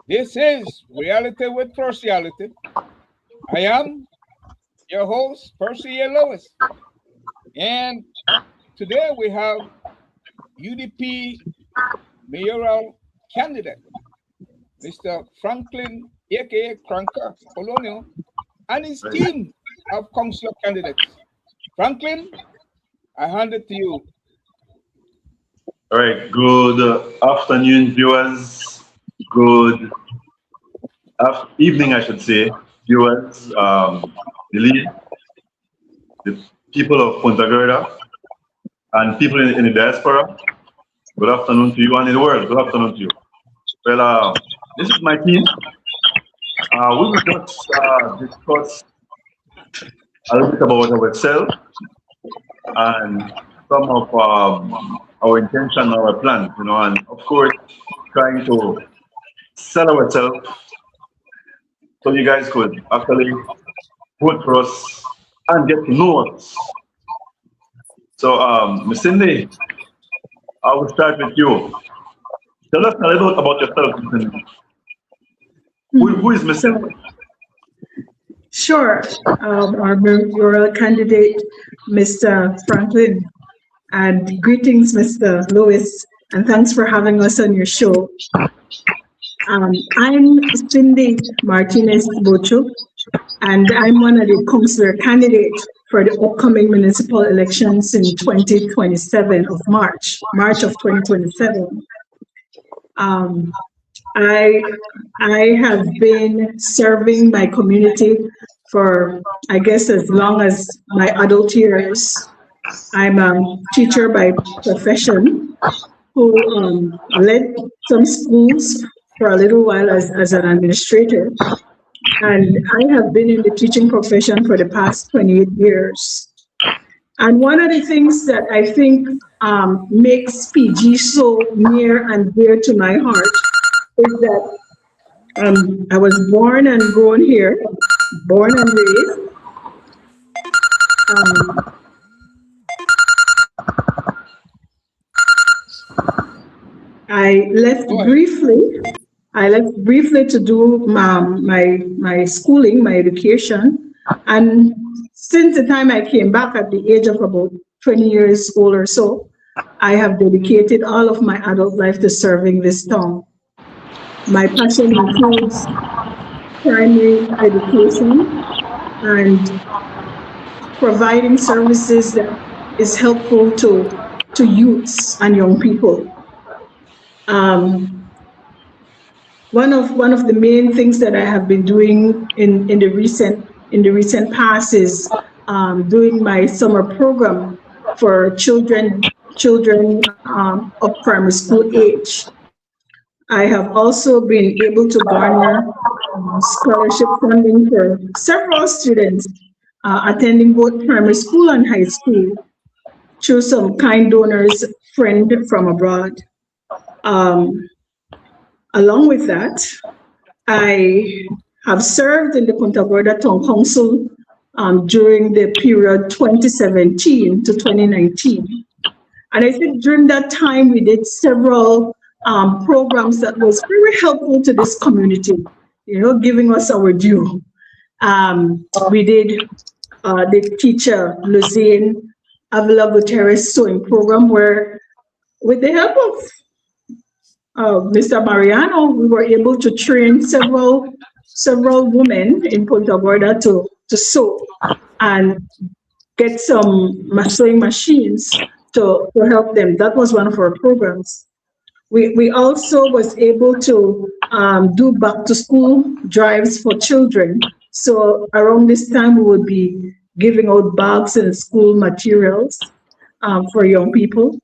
This is Reality with Partiality. I am your host, Percy A. Lewis. And today we have UDP mayoral candidate, Mr. Franklin, aka Kranka Polonio, and his team of councilor candidates. Franklin, I hand it to you. All right, good afternoon, viewers. Good evening, I should say, viewers, the lead, the people of Punta Gorda, and people in the diaspora. Good afternoon to you, and in the world. Good afternoon to you. Well, this is my team. We will just discuss a little bit about ourselves and some of our intention, our plans, and of course, trying to sell ourselves so you guys could actually vote for us and get to know us. So, Ms. Cindy, I will start with you. Tell us a little about yourself, Ms. Cindy. Who is Ms. Cindy? Sure. Our mayoral candidate, Mr. Franklin, and greetings, Mr. Lewis, and thanks for having us on your show. I'm Cindy Martinez Bocho, and I'm one of the councilor candidates for the upcoming municipal elections in 2027 of March of 2027. I have been serving my community for, I guess, as long as my adult years. I'm a teacher by profession who led some schools for a little while as an administrator. And I have been in the teaching profession for the past 28 years. And one of the things that I think makes PG so near and dear to my heart is that I was born and grown here, born and raised. I left briefly. I left briefly to do my schooling, my education, and since the time I came back at the age of about 20 years old or so, I have dedicated all of my adult life to serving this town. My passion includes primary education and providing services that is helpful to youths and young people. One of the main things that I have been doing in the recent past is doing my summer program for children of primary school age. I have also been able to garner scholarship funding for several students attending both primary school and high school through some kind donors, friend from abroad. Along with that, I have served in the Punta Gorda Town Council during the period 2017 to 2019. And I think during that time, we did several programs that was very helpful to this community, giving us our due. We did the teacher Luzane Avila Gutierrez sewing program where, with the help of Mr. Mariano, we were able to train several women in Punta Gorda to sew and get some sewing machines to help them. That was one of our programs. We also was able to do back to school drives for children. So around this time, we would be giving out bags and school materials for young people.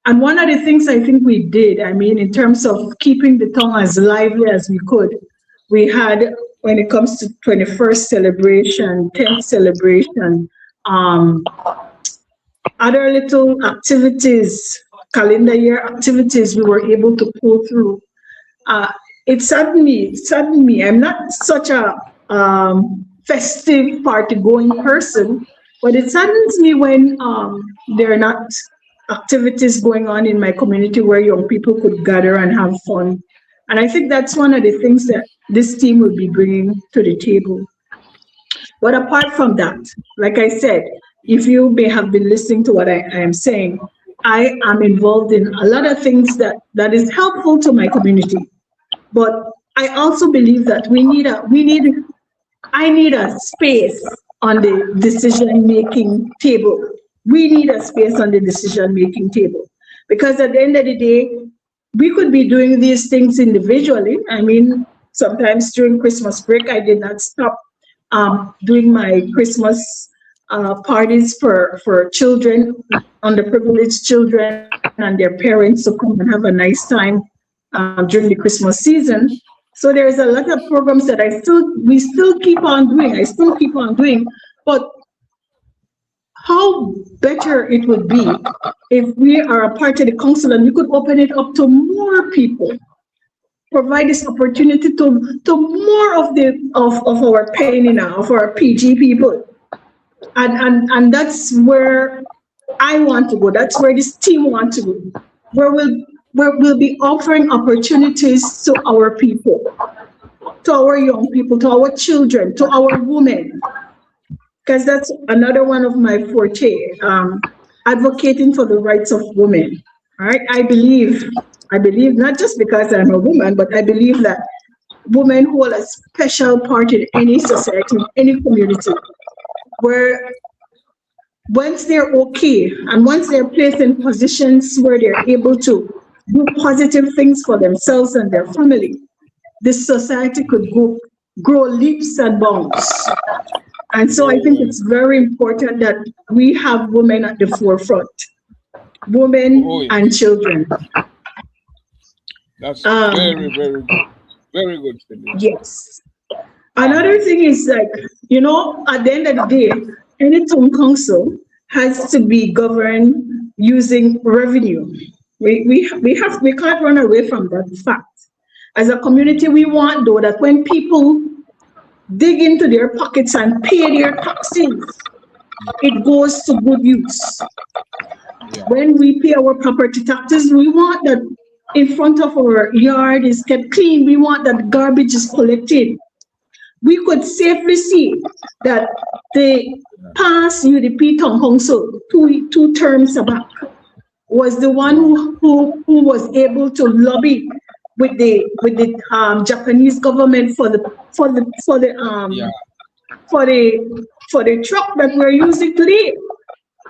And one of the things I think we did, in terms of keeping the town as lively as we could, we had, when it comes to 21st celebration, 10th celebration, other little activities, calendar year activities we were able to pull through. It saddened me. I'm not such a festive party-going person, but it saddens me when there are not activities going on in my community where young people could gather and have fun. And I think that's one of the things that this team will be bringing to the table. But apart from that, like I said, if you may have been listening to what I am saying, I am involved in a lot of things that is helpful to my community. But I also believe that I need a space on the decision-making table. We need a space on the decision-making table. Because at the end of the day, we could be doing these things individually. I mean, sometimes during Christmas break, I did not stop doing my Christmas parties for children, underprivileged children and their parents to come and have a nice time during the Christmas season. So there's a lot of programs that we still keep on doing. I still keep on doing, but how better it would be if we are a part of the council and we could open it up to more people, provide this opportunity to more of our penina, of our PG people. And that's where I want to go. That's where this team wants to go. Where we'll be offering opportunities to our people, to our young people, to our children, to our women. Because that's another one of my forte, advocating for the rights of women. All right, I believe not just because I'm a woman, but I believe that women hold a special part in any society, in any community, where once they're okay and once they're placed in positions where they're able to do positive things for themselves and their family, this society could grow leaps and bounds. And so I think it's very important that we have women at the forefront, women and children. That's very, very good. Very good. Yes. Another thing is at the end of the day, any town council has to be governed using revenue. We can't run away from that fact. As a community, we want though that when people dig into their pockets and pay their taxes, it goes to good use. Yeah. When we pay our property taxes, we want that in front of our yard is kept clean. We want that garbage is collected. We could safely see that the past UDP town council, two terms back, was the one who was able to lobby with the Japanese government for the truck that we're using today.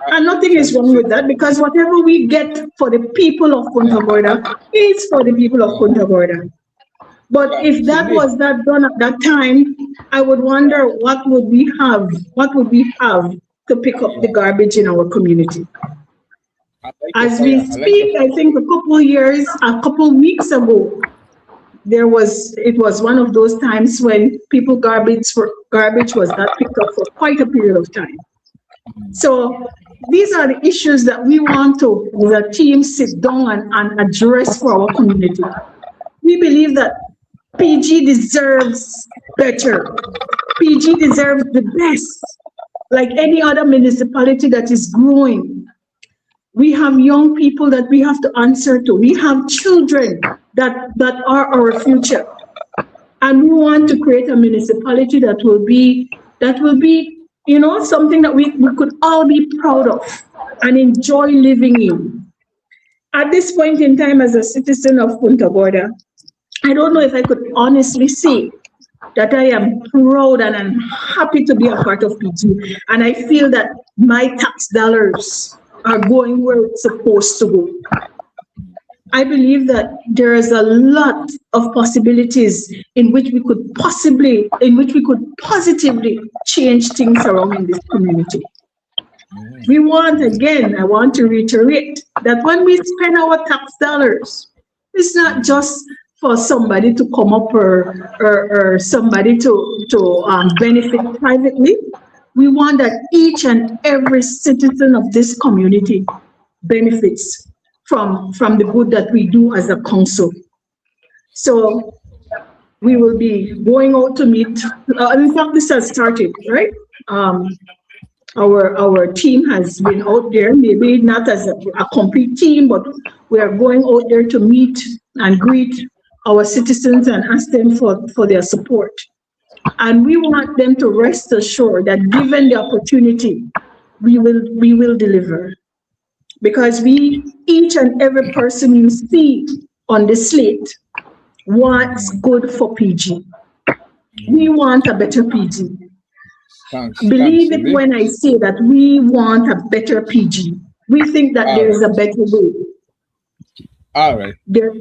And nothing is wrong with that, because whatever we get for the people of Punta Gorda is for the people of Punta Gorda. But if that was not done at that time, I would wonder what would we have to pick up the garbage in our community. As we speak, I think a couple weeks ago, it was one of those times when garbage was not picked up for quite a period of time. So these are the issues that we want to, the team, sit down and address for our community. We believe that PG deserves better. PG deserves the best, like any other municipality that is growing. We have young people that we have to answer to. We have children that are our future. And we want to create a municipality that will be something that we could all be proud of and enjoy living in. At this point in time, as a citizen of Punta Gorda, I don't know if I could honestly say that I am proud and I'm happy to be a part of PG. And I feel that my tax dollars are going where it's supposed to go. I believe that there is a lot of possibilities in which we could positively change things around in this community. I want to reiterate that when we spend our tax dollars, it's not just for somebody to come up or somebody to benefit privately. We want that each and every citizen of this community benefits from the good that we do as a council. So we will be going out to meet. In fact, this has started, right? Our team has been out there, maybe not as a complete team, but we are going out there to meet and greet our citizens and ask them for their support. And we want them to rest assured that given the opportunity, we will deliver. Because each and every person you see on the slate wants good for PG. We want a better PG. Believe it when I say that we want a better PG. We think that there is a better way. All right. There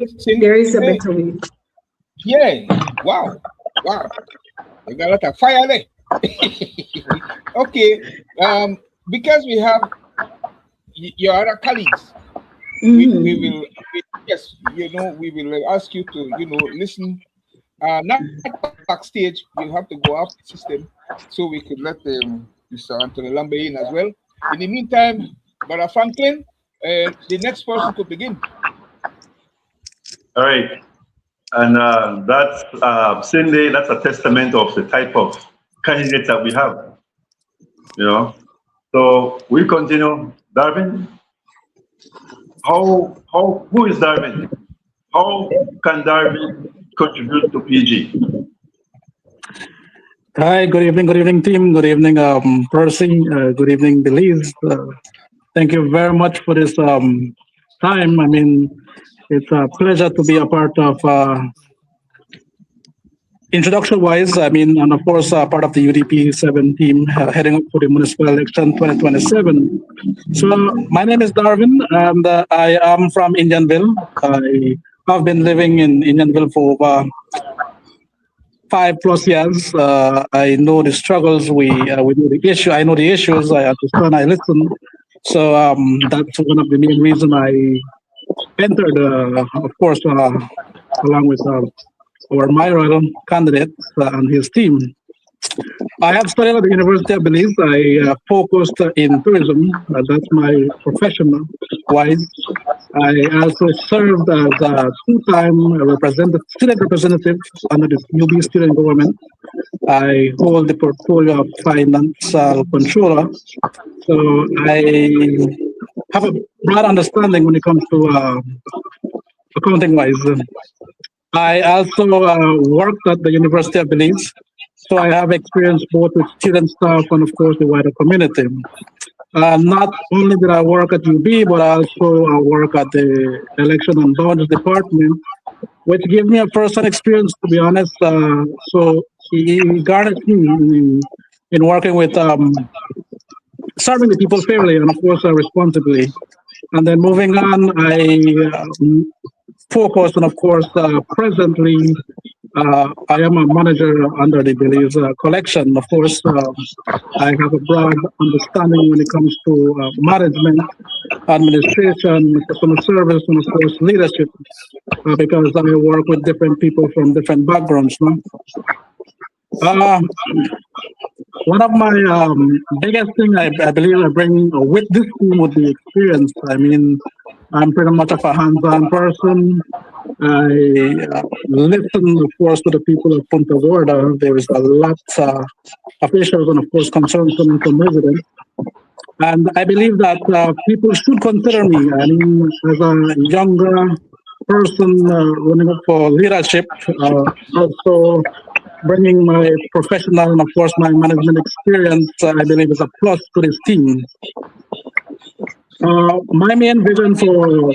is a better way. Yeah. Wow. I got a lot of fire there. Okay. Because we have your other colleagues, we will ask you to, listen. Not backstage, you have to go off the system so we could let Mr. Anthony Lambe in as well. In the meantime, Brother Franklin, the next person could begin. All right. And that's, Cindy, that's a testament of the type of candidates that we have, So we continue. Darwin, who is Darwin? How can Darwin contribute to PG? Hi, good evening, team. Good evening, Percy. Good evening, Belize. Thank you very much for this time. I mean, it's a pleasure to be a part of introduction-wise. And of course, part of the UDP 7 team heading up for the municipal election 2027. So my name is Darwin, and I am from Indianville. I have been living in Indianville for over 5+ years. I know the struggles. We know the issue. I know the issues. I understand. I listen. So that's one of the main reasons I entered. Of course, along with our Mayoral candidate and his team. I have studied at the University of Belize. I focused in tourism. That's my professional wise. I also served as a two-time student representative under the UB student government. I hold the portfolio of financial controller. So I have a broad understanding when it comes to accounting-wise. I also worked at the University of Belize. So I have experience both with student staff and, of course, the wider community. Not only did I work at UB, but I also work at the Election and Boundaries Department, which gave me a first-hand experience, to be honest. So he guided me in working with serving the people fairly and, of course, responsibly. And then moving on, I focus on, of course, presently, I am a manager under the Belize collection. Of course, I have a broad understanding when it comes to management, administration, customer service, and of course, leadership, because I work with different people from different backgrounds. One of my biggest thing I believe I bring with this team would be experience. I'm pretty much of a hands-on person. I listen, of course, to the people of Punta Gorda. There is a lot of issues and, of course, concerns coming from residents. And I believe that people should consider me. As a younger person running up for leadership, also bringing my professional and, of course, my management experience, I believe is a plus to this team. My main vision for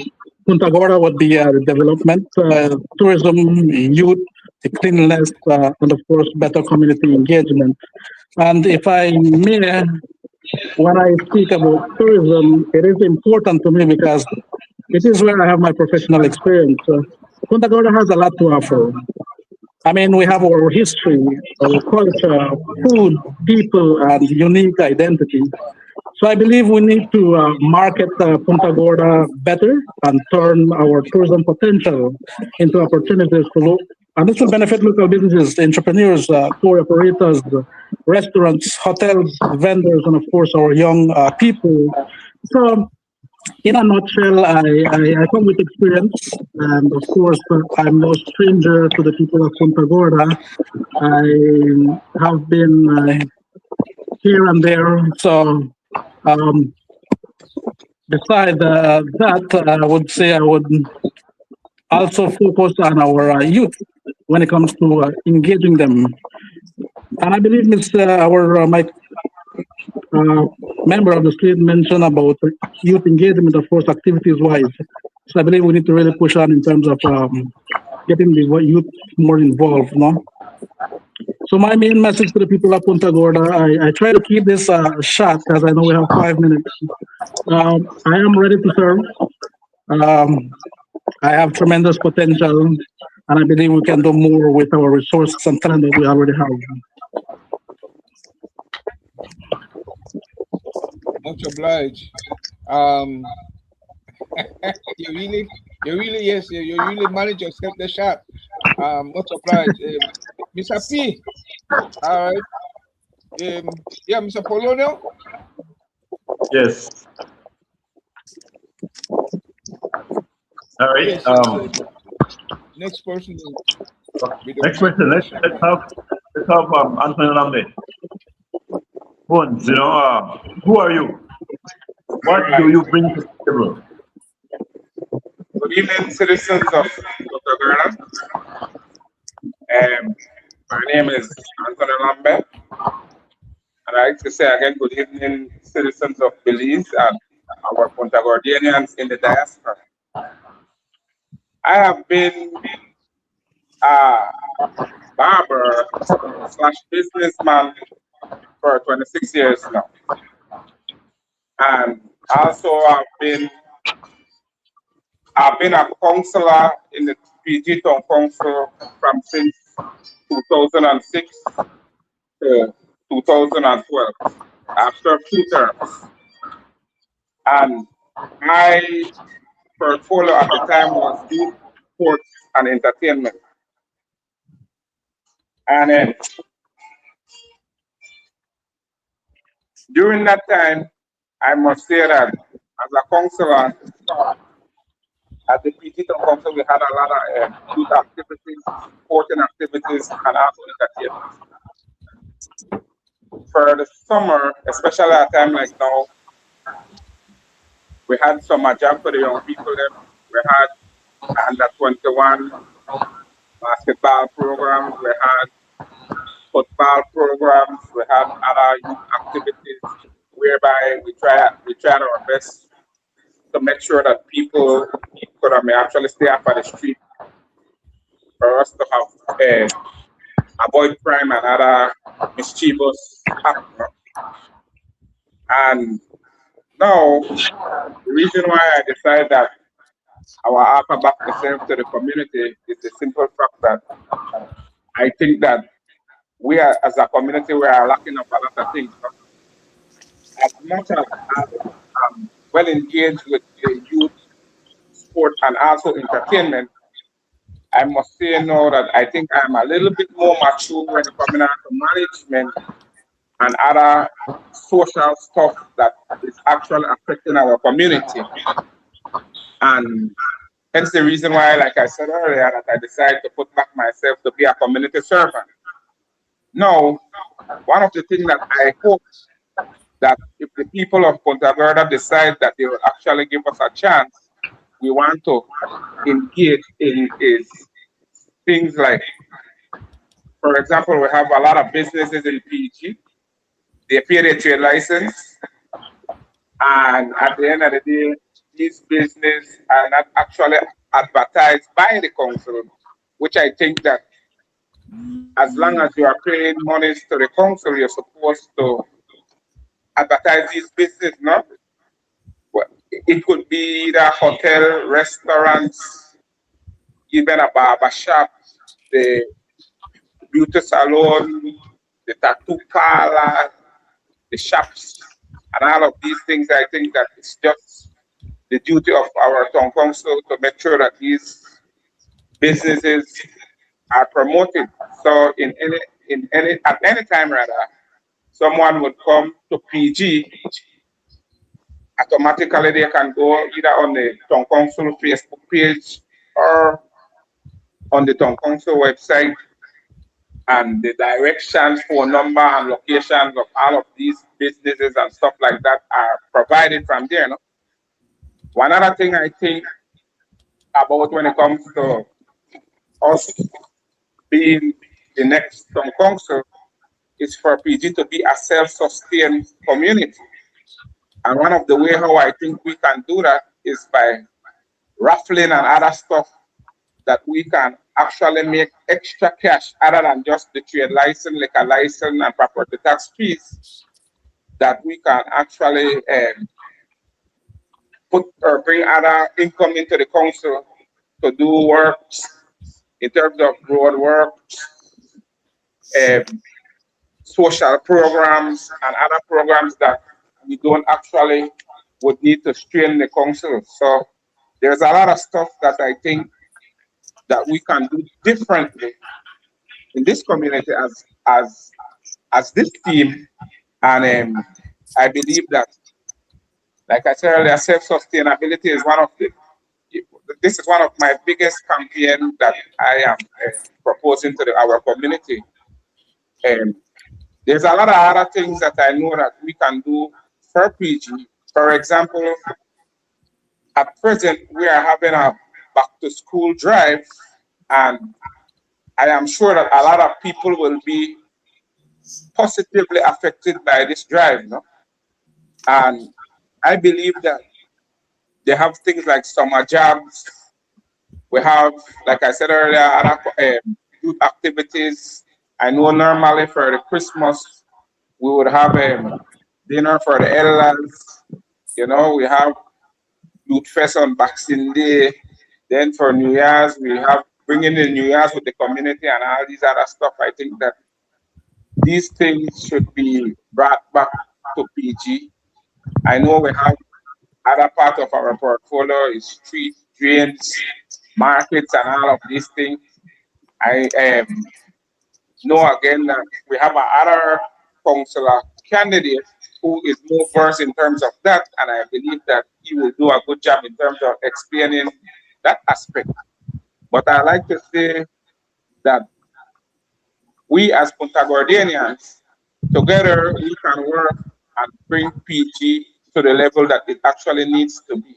Punta Gorda would be development, tourism, youth, cleanliness, and of course, better community engagement. And if I may, when I speak about tourism, it is important to me because it is where I have my professional experience. Punta Gorda has a lot to offer. We have our history, our culture, food, people, and unique identity. So I believe we need to market Punta Gorda better and turn our tourism potential into opportunities and this will benefit local businesses, entrepreneurs, tour operators, restaurants, hotels, vendors, and of course our young people. So in a nutshell, I come with experience, and of course I'm no stranger to the people of Punta Gorda. I have been here and there, so besides that, I would say I would also focus on our youth when it comes to engaging them. And I believe my member of the street mentioned about youth engagement, of course, activities wise. So I believe we need to really push on in terms of getting the youth more involved, no? So my main message to the people of Punta Gorda, I try to keep this short because I know we have 5 minutes. I am ready to serve. Um, I have tremendous potential, and I believe we can do more with our resources and talent that we already have. Much obliged. Um, yes, you really manage yourself the shot. Much obliged. Mr. P, all right. Yeah, Mr. Polonio. Yes. All right. Yes, next person. Next question. Let's have Anthony Lambe. Bones, who are you? What do you bring to the table? Good evening, citizens of Punta Gorda. My name is Anthony Lambert, and I like to say again, good evening, citizens of Belize and our Punta Gordianians in the diaspora. I have been a barber slash businessman for 26 years now, and also I've been a councillor in the PG Town Council from since 2006 to 2012. After 2 terms, and my portfolio at the time was youth, sports, and entertainment. And then during that time, I must say that as a councillor at the PG Town Council, we had a lot of youth activities, sporting activities, and also entertainment. For the summer, especially at a time like now, we had some job for the young people. We had under 21 basketball programs, we had football programs, we had other youth activities whereby we tried our best to make sure that people could actually stay off of the street for us to have avoid crime and other mischievous happening. And now, the reason why I decided that I will offer back myself to the community is the simple fact that I think that we are, as a community, we are lacking of a lot of things. As much as I'm well engaged with the youth, sport, and also entertainment, I must say now that I think I'm a little bit more mature when it comes down to management and other social stuff that is actually affecting our community. And hence the reason why, like I said earlier, that I decided to put back myself to be a community servant. Now, one of the things that I hope that if the people of Punta Gorda decide that they will actually give us a chance, we want to engage in is things like, for example, we have a lot of businesses in PG. They pay their trade license, and at the end of the day, these businesses are not actually advertised by the council, which I think that as long as you are paying monies to the council, you're supposed to advertise these businesses, no? Well, it could be the hotel, restaurants, even a barber shop, the beauty salon, the tattoo parlor, the shops, and all of these things. I think that it's just the duty of our town council to make sure that these businesses are promoted. So at any time rather, someone would come to PG, automatically they can go either on the town council Facebook page or on the town council website, and the directions, phone number, and locations of all of these businesses and stuff like that are provided from there. No? One other thing I think about when it comes to us being the next town council is for PG to be a self-sustained community. And one of the way how I think we can do that is by raffling and other stuff that we can actually make extra cash other than just the trade license, liquor license, and property tax fees that we can actually put or bring other income into the council to do works in terms of road works, um, social programs, and other programs that we don't actually would need to strain the council. So there's a lot of stuff that I think that we can do differently in this community as this team. And I believe that, like I said earlier, self-sustainability is one of the this is one of my biggest campaign that I am proposing to our community. Um, there's a lot of other things that I know that we can do for PG. For example, at present we are having a back to school drive, and I am sure that a lot of people will be positively affected by this drive, no? And I believe that they have things like summer jobs. We have, like I said earlier, other youth activities. I know normally for the Christmas we would have a dinner for the elders. You know, we have youth fest on Boxing Day. Then for New Year's we have bringing in New Year's with the community and all these other stuff. I think that these things should be brought back to PG. I know we have other part of our portfolio is street, drains, markets, and all of these things. I know again that we have another councillor candidate who is more versed in terms of that, and I believe that he will do a good job in terms of explaining that aspect. But I like to say that we as Punta Gordanians, together we can work and bring PG to the level that it actually needs to be.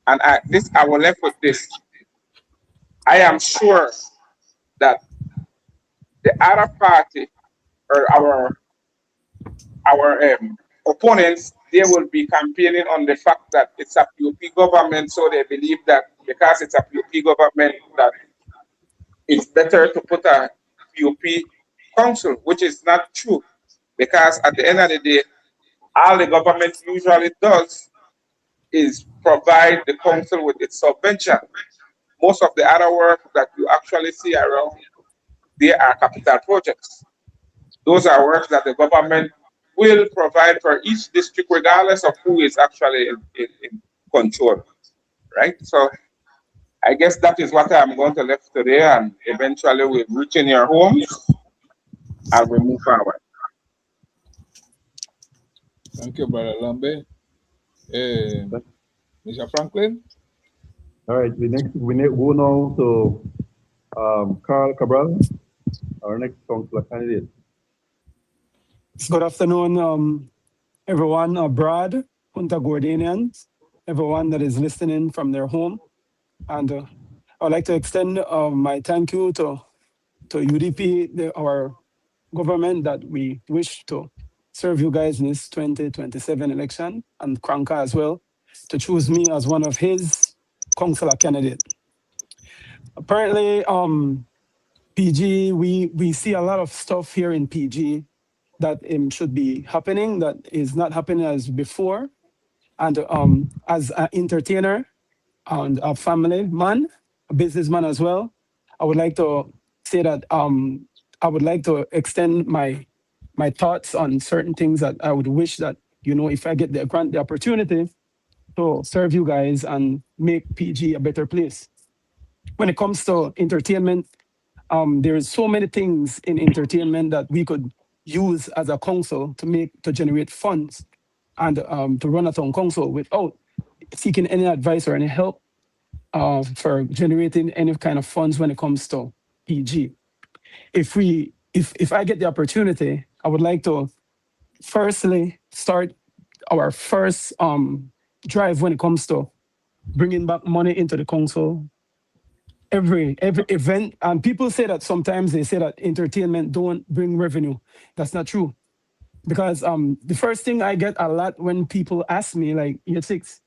And I will left with this. I am sure that the other party or our opponents, they will be campaigning on the fact that it's a PUP government, so they believe that because it's a PUP government, that it's better to put a PUP council, which is not true. Because at the end of the day, all the government usually does is provide the council with its subvention. Most of the other work that you actually see around, they are capital projects. Those are works that the government will provide for each district, regardless of who is actually in control, right? So I guess that is what I'm going to leave today, and eventually we'll reach in your homes and we move forward. Thank you, Brother Lambe. Mr. Franklin? All right, we go now to Carl Cabral, our next councillor candidate. Good afternoon, everyone abroad, Punta Gordanians, everyone that is listening from their home. And I would like to extend my thank you to UDP, our government, that we wish to serve you guys in this 2027 election, and Kranka as well, to choose me as one of his councillor candidate. Apparently, PG, we see a lot of stuff here in PG that should be happening, that is not happening as before. And as an entertainer and a family man, a businessman as well, I would like to say that I would like to extend my thoughts on certain things that I would wish that, you know, if I get the opportunity to serve you guys and make PG a better place. When it comes to entertainment, there's so many things in entertainment that we could use as a council to generate funds and to run a town council without seeking any advice or any help for generating any kind of funds when it comes to PG. If I get the opportunity, I would like to firstly start our first drive when it comes to bringing back money into the council every event. And people say that sometimes they say that entertainment don't bring revenue. That's not true. Because the first thing I get a lot when people ask me like year six,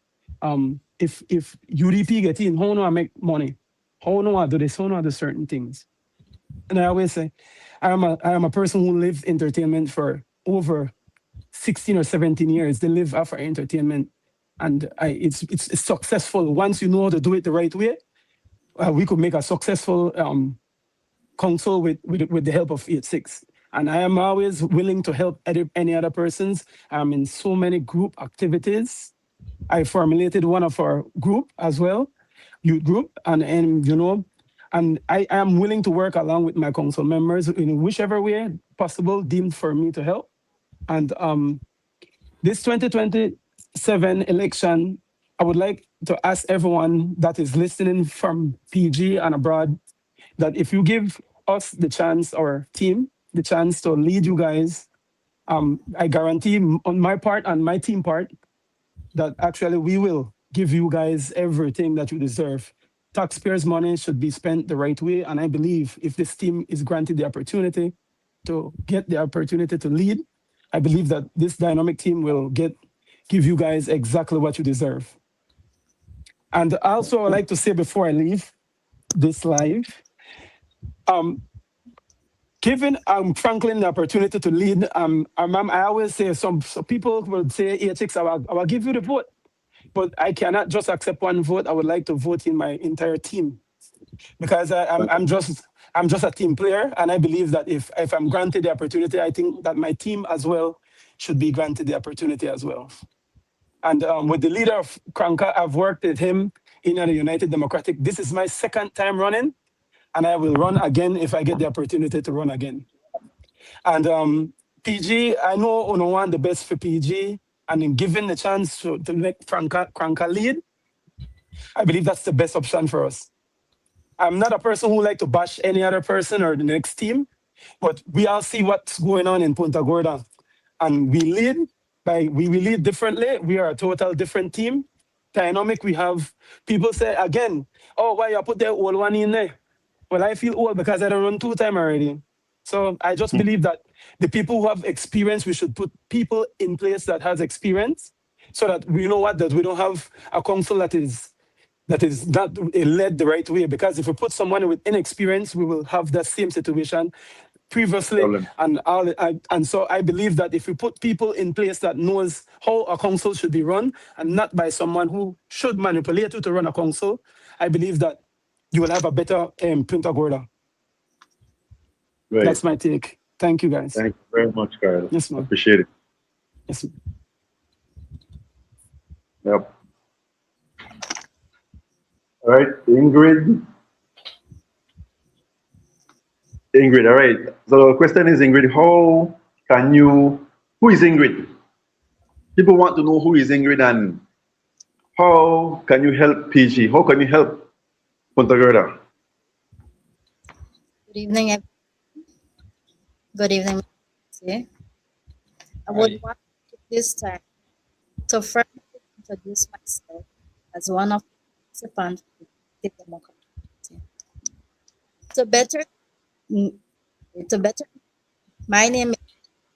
if UDP get in, how do I make money? How do I do this? How do I do certain things? And I always say, I am a person who lived entertainment for over 16 or 17 years. They live after entertainment, and it's successful once you know how to do it the right way. We could make a successful council with the help of 8-6. And I am always willing to help any other persons. I'm in so many group activities. I formulated one of our group as well, youth group, and you know, and I am willing to work along with my council members in whichever way possible deemed for me to help. And this 2027 election, I would like to ask everyone that is listening from PG and abroad that if you give us the chance, our team, the chance to lead you guys, I guarantee on my part and my team part that actually we will give you guys everything that you deserve. Taxpayers' money should be spent the right way. And I believe if this team is granted the opportunity to get the opportunity to lead, I believe that this dynamic team will give you guys exactly what you deserve. And also, I'd like to say before I leave this live, giving Franklin the opportunity to lead, I always say some people will say, hey, chicks, I will give you the vote, but I cannot just accept one vote. I would like to vote in my entire team because I'm just a team player, and I believe that if I'm granted the opportunity, I think that my team as well should be granted the opportunity as well. And with the leader of Kranka, I've worked with him in the United Democratic. This is my second time running, and I will run again if I get the opportunity to run again. And PG, I know Uno want the best for PG, and in given the chance to make Kranka lead, I believe that's the best option for us. I'm not a person who like to bash any other person or the next team, but we all see what's going on in Punta Gorda, and we lead differently. We are a total different team. Dynamic, we have people say again, oh, why you put the old one in there? Well, I feel old because I don't run 2 times already. So I just believe that the people who have experience, we should put people in place that has experience so that we know that we don't have a council that is not led the right way. Because if we put someone with inexperience, we will have that same situation previously. And so I believe that if we put people in place that knows how a council should be run and not by someone who should manipulate you to run a council, I believe that you will have a better Punta Gorda. Right. That's my take. Thank you, guys. Thank you very much, Carl. Yes, ma'am. Appreciate it. Yes, ma'am. Yep. All right, Ingrid. Ingrid, all right. So the question is, Ingrid, who is Ingrid? People want to know who is Ingrid and how can you help PG? How can you help Punta Gorda? Good evening. Good evening. I would want to take this time to first introduce myself as one of the participants of the democracy. My name is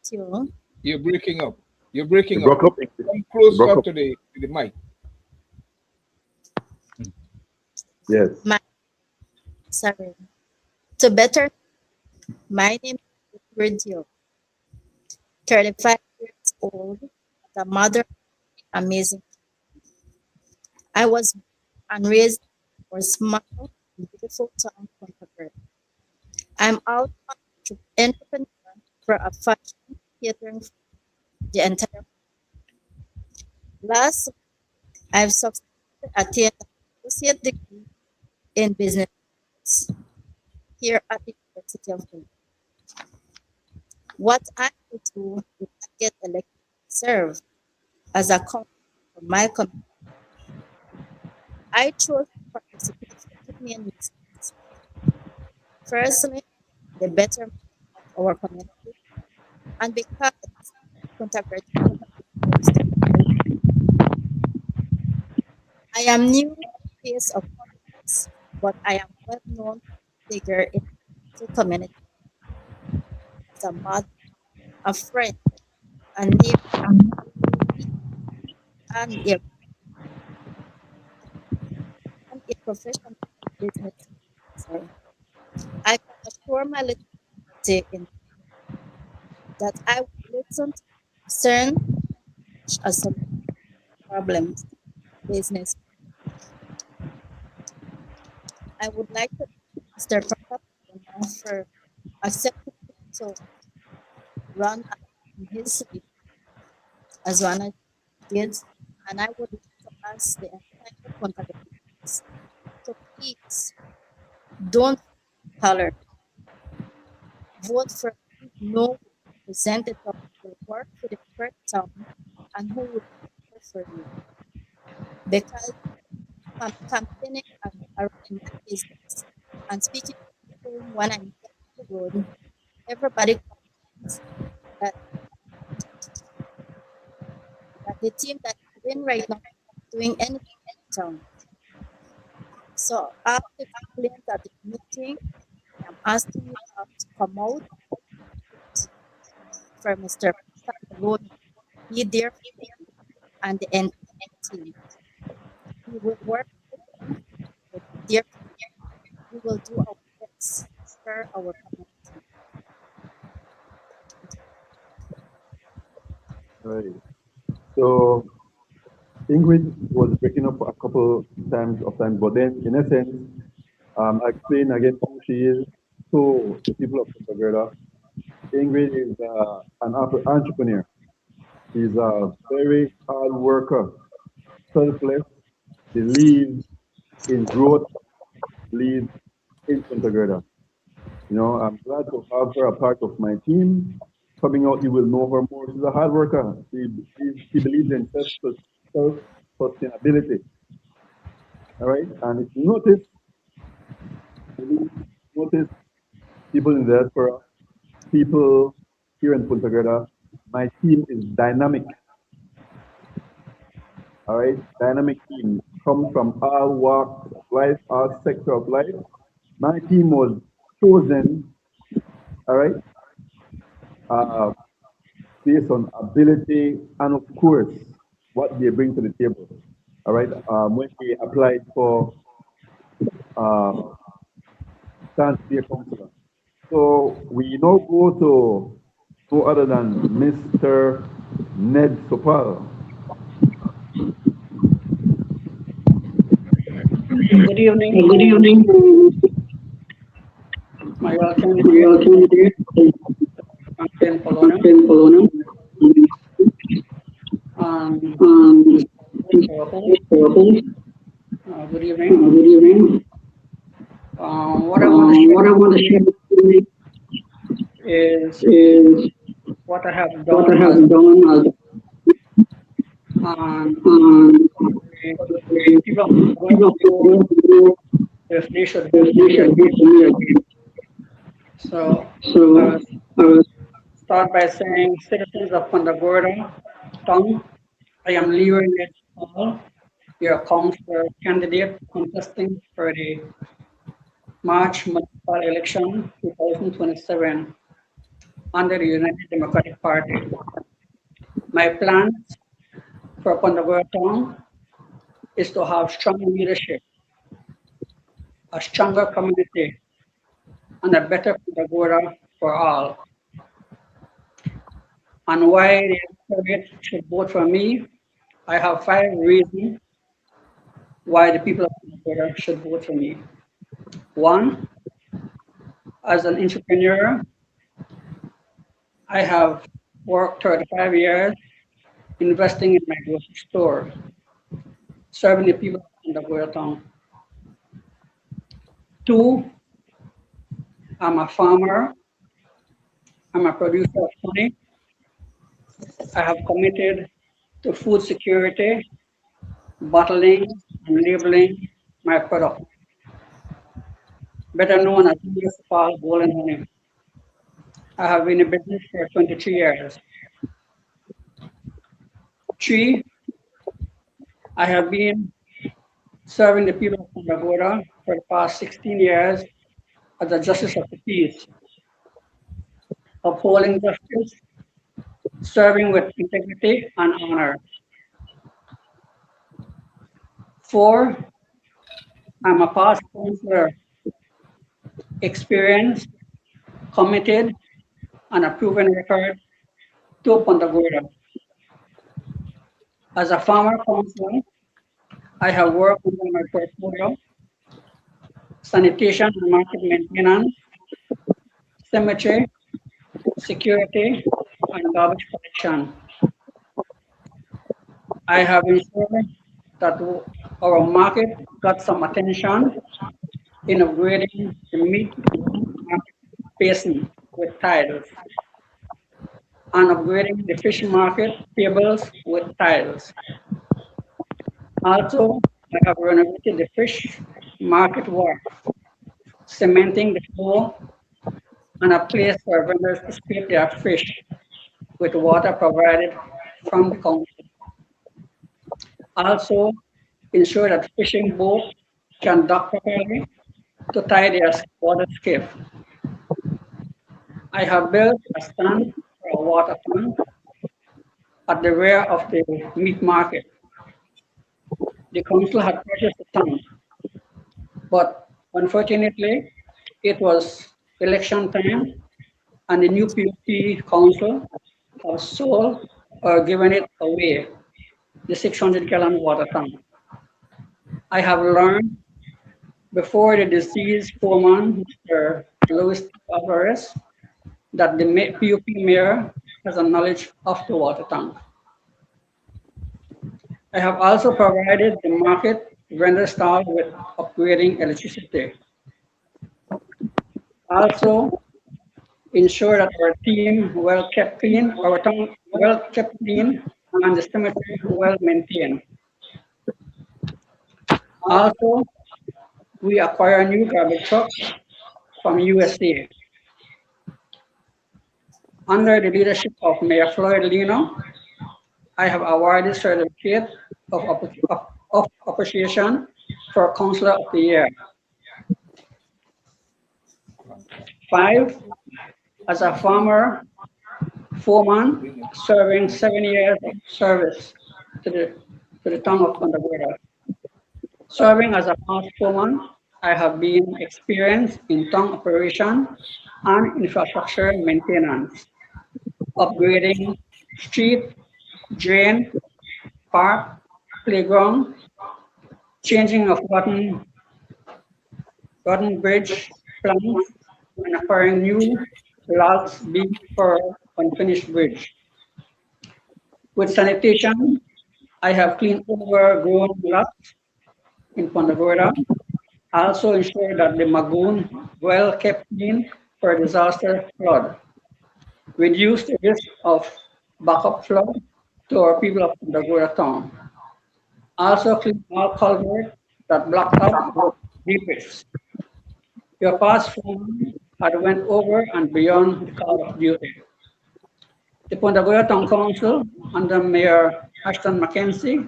Tio. You're breaking up. You're breaking You up. broke up. Come close broke up up. to the mic. Yes. Sorry. To better, my name is Radio. 35 years old, the mother, amazing. I was born and raised for small, beautiful town, Punta Gorda. I'm also an entrepreneur for a fashion catering for the entire. Last, I've successfully attained an associate degree in business here at the University of California. What I will do if I get elected to serve as a councillor for my community, I chose to participate in 2 main reasons. Firstly, the betterment of our community, and because Punta Gorda is the I am new to the face of politics, but I am well-known figure in the community as a mother, a friend, a neighbor, and a professional business. Sorry. I can assure my listeners in that I will listen to concern as some problems business. I would like to thank Mr. Kranka for accepting to run in his sleep as one of kids, and I would like to ask the entire contact to please don't color. Vote for no representative who will work for the first time and who will work for you. Because I'm campaigning around my business and speaking to people when I'm on the road, everybody complains that, that the team that is doing right now is doing anything in town. So after complaints at the meeting, I'm asking you to come out for Mr. Polonio. Be there for him and the entire team. We will work with him. We'll be there for him. We will do our best for our community. Right. So Ingrid was breaking up a couple times, but then in essence, I explain again who she is to the people of Punta Gorda. Ingrid is an entrepreneur. She's a very hard worker, selfless, believes in growth, believes in Punta Gorda. You know, I'm glad to have her a part of my team. Coming out, you will know her more. She's a hard worker. She believes in self-sustainability. All right. And if you notice people in the diaspora, people here in Punta Gorda, my team is dynamic. All right. Dynamic team comes from all walks of life, all sector of life. My team was chosen, all right, uh, based on ability and of course what they bring to the table. All right. When they applied for chance to be a councillor. So we now go to no other than Mr. Ned Sopal. Good evening. Good evening, Mayoral Mayoral candidate, candidate, campaign Polonio. Polonio. Um, good evening. Good evening. What I want to What I share want to share with you is is what I have what I done have done as um, um, the people going people through who if they should vote for me definition again. for me again. So I So will I will start by saying, citizens of Punta Gorda, Tom, I am leaving it all. Your councillor candidate contesting for the March municipal election 2027 under the United Democratic Party. My plans for Punta Gorda Town is to have strong leadership, a stronger community, and a better Punta Gorda for all. And why the electorate should vote for me, I have 5 reasons why the people of Punta Gorda should vote for me. 1, as an entrepreneur, I have worked 35 years investing in my grocery store, serving the people in the Gorda Town. 2, I'm a farmer. I'm a producer of honey. I have committed to food security, bottling, and labeling my product, better known as Municipal Golden Honey. I have been in business for 23 years. 3, I have been serving the people of Punta Gorda for the past 16 years as a justice of the peace, upholding justice, serving with integrity and honor. 4, I'm a past councillor, experienced, committed, and a proven record to Punta Gorda. As a former councillor, I have worked on my portfolio, sanitation and market maintenance, cemetery, security, and garbage collection. I have ensured that our market got some attention in upgrading the meat market basin with tiles and upgrading the fish market tables with tiles. Also, I have renovated the fish market wharf, cementing the floor and a place for vendors to split their fish with water provided from the council. Also, ensure that fishing boats can dock properly to tie their water skiff. I have built a stand for a water tank at the rear of the meat market. The council had purchased the tank, but unfortunately, it was election time and the new PUP council have sold or given it away, the 600-gallon water tank. I have learned before the deceased foreman, Mr. Louis Alvarez, that the PUP mayor has a knowledge of the water tank. I have also provided the market vendor staff with upgrading electricity. Also, ensure that our team well kept clean, our town well kept clean, and the cemetery well maintained. Also, we acquire new garbage trucks from USA. Under the leadership of Mayor Floyd Lino, I have awarded certificate of appreciation for Councilor of the Year. 5, as a former foreman serving 7 years of service to the town of Punta Gorda. Serving as a past foreman, I have been experienced in town operation and infrastructure maintenance, upgrading street, drain, park, playground, changing of rotten bridge planks, and acquiring new logs being for unfinished bridge. With sanitation, I have cleaned overgrown lots in Punta Gorda. I also ensure that the Magoon well kept clean for disaster flood. Reduce the risk of backup flood to our people of Punta Gorda town. Also clean all culverts that blocked up with deepest. Your past foreman had went over and beyond the call of duty. The Punta Gorda Town Council under Mayor Ashton Mackenzie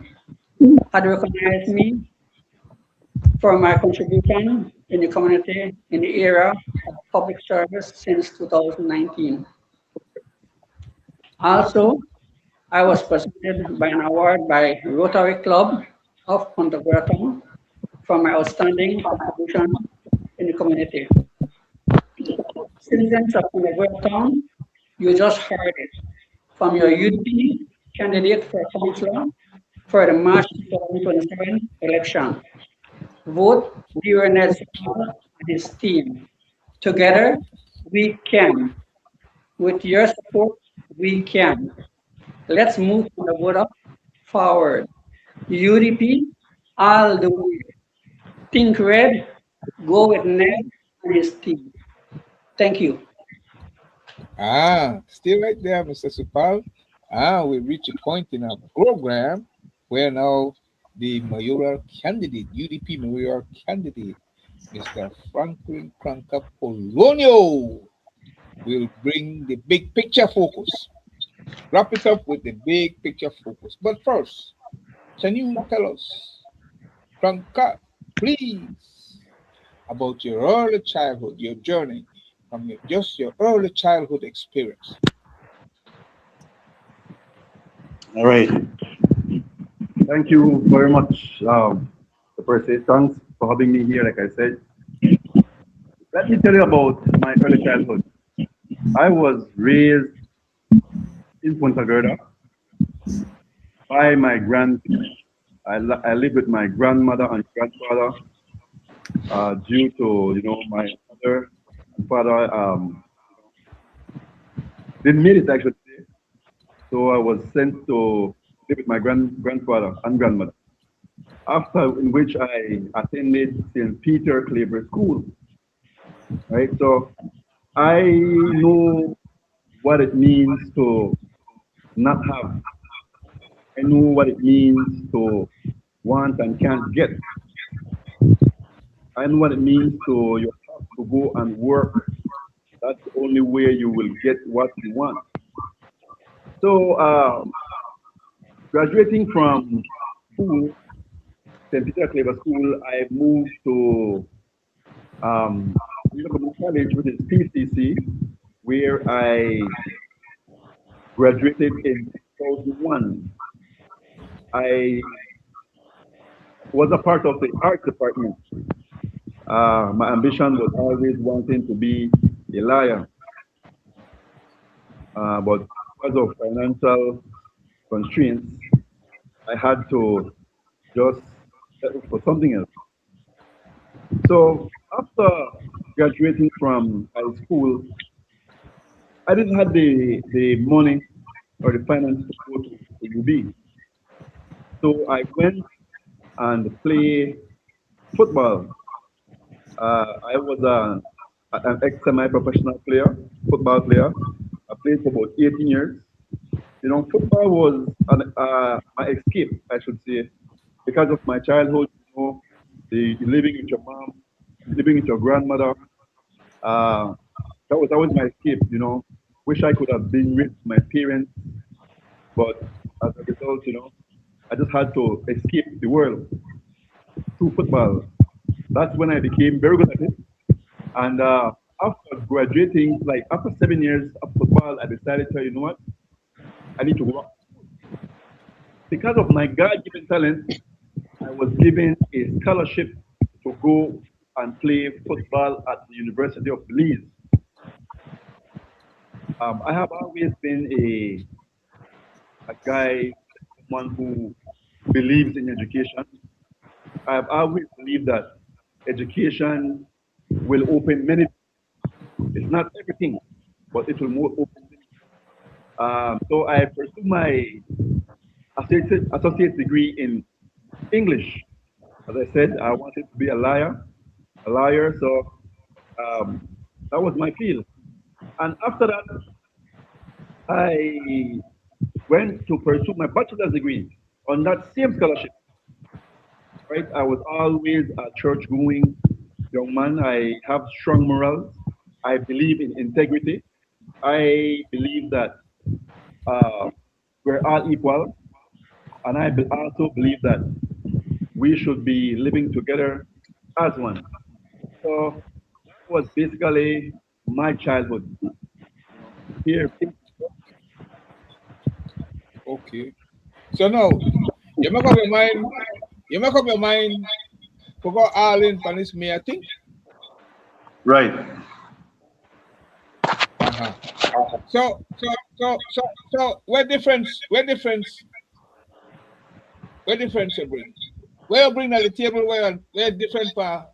had recognized me for my contribution in the community in the area of public service since 2019. Also, I was presented by an award by Rotary Club of Punta Gorda Town for my outstanding contribution in the community. Citizens of Punta Gorda Town, you just heard it from your UDP candidate for councilor for the March 2027 election. Vote Ned and his team. Together, we can. With your support, we can. Let's move Punta Gorda forward. UDP, all the way. Think red, go with Ned and his team. Thank you. Still right there, Mr. Supal. We reach a point in our program where now the mayoral candidate, UDP mayoral candidate, Mr. Franklin Kranka Polonio, will bring the big picture focus. Wrap it up with the big picture focus. But first, can you tell us, Kranka, please, about your early childhood, your journey, from just your early childhood experience. All right. Thank you very much, Percy. Thanks for having me here. Like I said, let me tell you about my early childhood. I was raised in Punta Gorda by my grandparents. I lived with my grandmother and grandfather due to my mother and father didn't meet it actually. So I was sent to live with my grandfather and grandmother. After in which I attended St. Peter Claver School. Right, so I know what it means to not have. I know what it means to want and can't get. I know what it means to you have to go and work. That's the only way you will get what you want. So graduating from school, St. Peter Claver School, I moved to Community College, which is PCC, where I graduated in 2001. I was a part of the art department. My ambition was always wanting to be a lawyer, but because of financial constraints, I had to just settle for something else. So after graduating from high school, I didn't have the money or the finance to go to UB. So I went and played football. I was an ex-semi-professional player, football player. I played for about 18 years. Football was my escape, I should say, because of my childhood. The living with your mom, living with your grandmother. Uh, that was always my escape. Wish I could have been with my parents, but as a result, I just had to escape the world through football. That's when I became very good at it. And after graduating, like after 7 years of football, I decided to, you know what, I need to go back. Because of my God-given talent, I was given a scholarship to go and play football at the University of Belize. I have always been a guy, someone who believes in education. I've always believed that education will open many. It's not everything, but it will more open. So I pursued my associate degree in English. As I said, I wanted to be a lawyer. So that was my field. And after that, I went to pursue my bachelor's degree on that same scholarship. Right, I was always a church-going young man. I have strong morals. I believe in integrity. I believe that we're all equal, and also believe that we should be living together as one. So that was basically my childhood. Here, Okay. So now, you make up your mind, you make up your mind to go all in for this me, I think. Right. Uh-huh. So, where difference you bring? Where you bring at the table, where different for,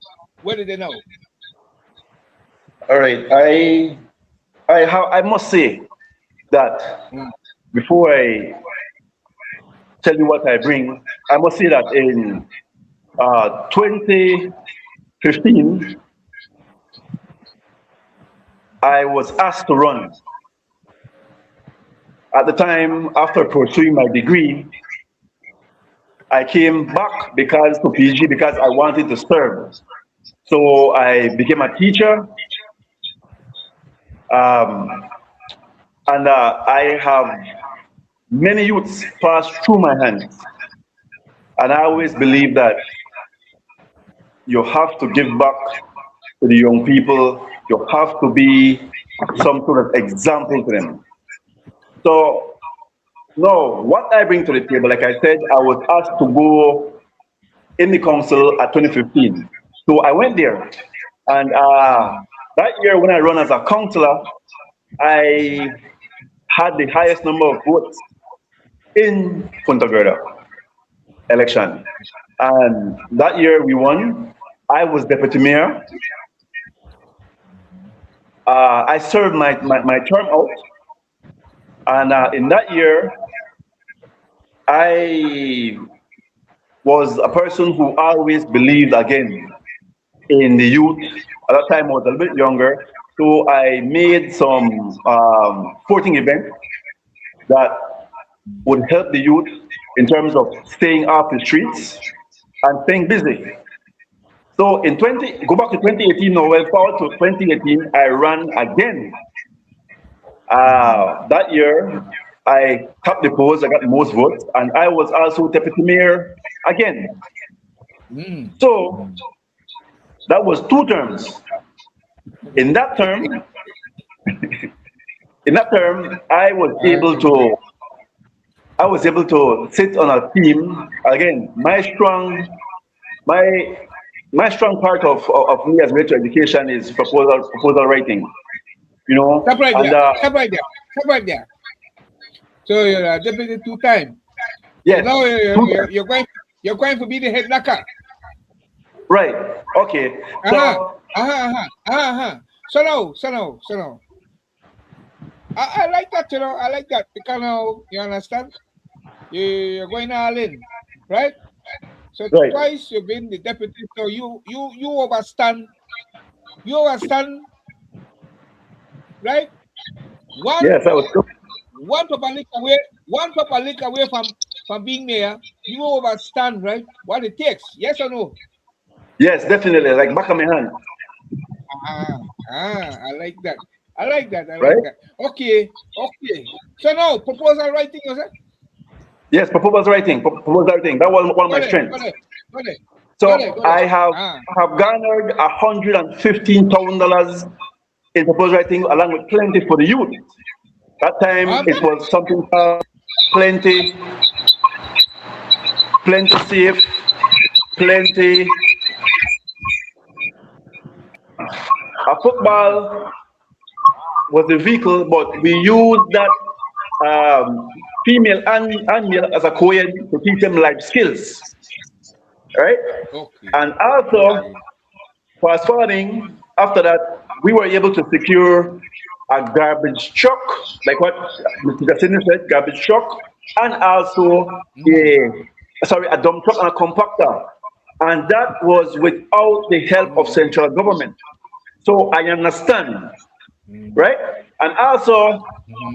where did they know? all right. I must say that Mm. before I tell you what I bring, I must say that in 2015, I was asked to run. At the time, after pursuing my degree, I came back to PG because I wanted to serve. So I became a teacher, um, and I have many youths pass through my hands. And I always believe that you have to give back to the young people. You have to be some sort of example to them. So, no, what I bring to the table, like I said, I was asked to go in the council at 2015. So I went there. And that year when I run as a councillor, I had the highest number of votes in Punta Gorda election. And that year we won. I was deputy mayor. I served my term out. And in that year, I was a person who always believed again in the youth. At that time, I was a little bit younger. So I made some sporting events that would help the youth in terms of staying off the streets and staying busy. So go back to 2018, now, well, forward to 2018, I ran again. That year, I topped the polls, I got the most votes, and I was also deputy mayor again. So that was 2 terms. In that term, I was able to sit on a team. Again, my strong part of me as related to education is proposal writing. You know, Stop right there. So you're a deputy 2 times. Yes. So now you're going to be the head knocker. Right. Okay. So now. I like that, you know. I like that because now you understand. You're going all in, right? So right. Twice you've been the deputy, so you overstand. You overstand, right? Yes, I was. One proper link away from being mayor. You overstand, right? What it takes, yes or no? Yes, definitely. Like back of my hand. I like that. I like that. Okay. So now, proposal writing, is it? Yes, proposal writing. That was one of my strengths. So I have garnered $115,000 in proposal writing, along with plenty for the youth. That time it was something called plenty safe, plenty. A football was the vehicle, but we used that female and male as a co-ed to teach them life skills, right? Okay. And also, fast forwarding, after that, we were able to secure a garbage truck, like what Mr. Jacinto said, garbage truck, and also a dump truck and a compactor. And that was without the help of central government. So I understand, right? And also